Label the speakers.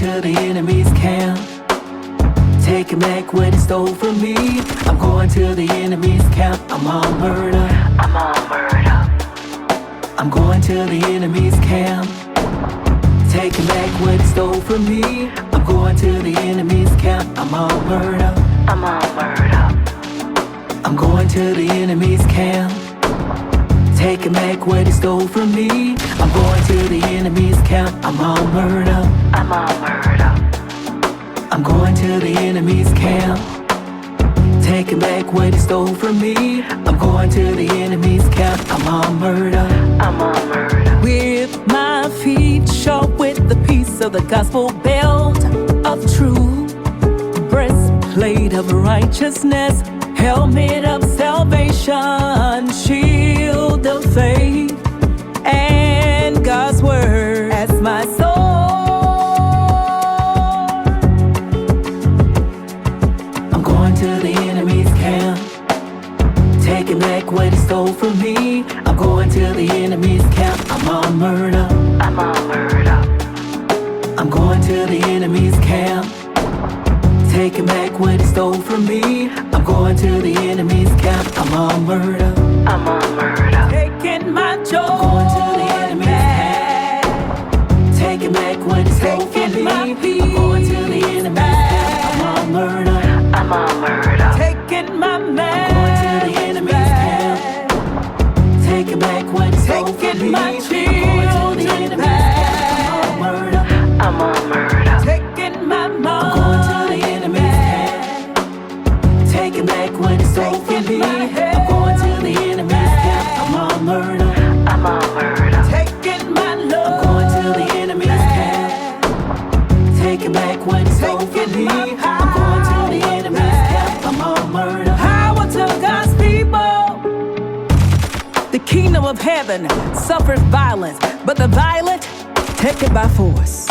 Speaker 1: to the enemy's camp, taking back what he stole from me. I'm going to the enemy's camp. I'm on murder. I'm on murder. I'm going to the enemy's camp, taking back what he stole from me. I'm going to the enemy's camp. I'm on murder. I'm on murder. I'm going to the enemy's camp, taking back what he stole from me. I'm going to the enemy's camp. I'm on murder. I'm on murder. I'm going to the enemy's camp, taking back what he stole from me. I'm going to the enemy's camp. I'm on murder. I'm on murder.
Speaker 2: With my feet sharp with the peace of the gospel belt of truth, breastplate of righteousness, helmet of salvation, shield of faith, and God's word as my sword.
Speaker 1: I'm going to the enemy's camp, taking back what he stole from me. I'm going to the enemy's camp. I'm on murder. I'm on murder. I'm going to the enemy's camp, taking back what he stole from me. I'm going to the enemy's camp. I'm on murder. I'm on murder.
Speaker 2: Taking my joy.
Speaker 1: I'm going to the enemy's camp, taking back what he stole from me. I'm going to the enemy's camp. I'm on murder. I'm on murder.
Speaker 2: Taking my man.
Speaker 1: I'm going to the enemy's camp, taking back what he stole from me.
Speaker 2: My
Speaker 1: I'm going to the enemy's camp. I'm on murder. I'm on murder.
Speaker 2: Taking my mom.
Speaker 1: I'm going to the enemy's camp, taking back what he stole from me. I'm going to the enemy's camp. I'm on murder. I'm on murder.
Speaker 2: Taking my love.
Speaker 1: I'm going to the enemy's camp, taking back what he stole from me. I'm going to the enemy's camp. I'm on murder.
Speaker 2: Power to God's people. The kingdom of heaven suffers violence, but the violent take it by force.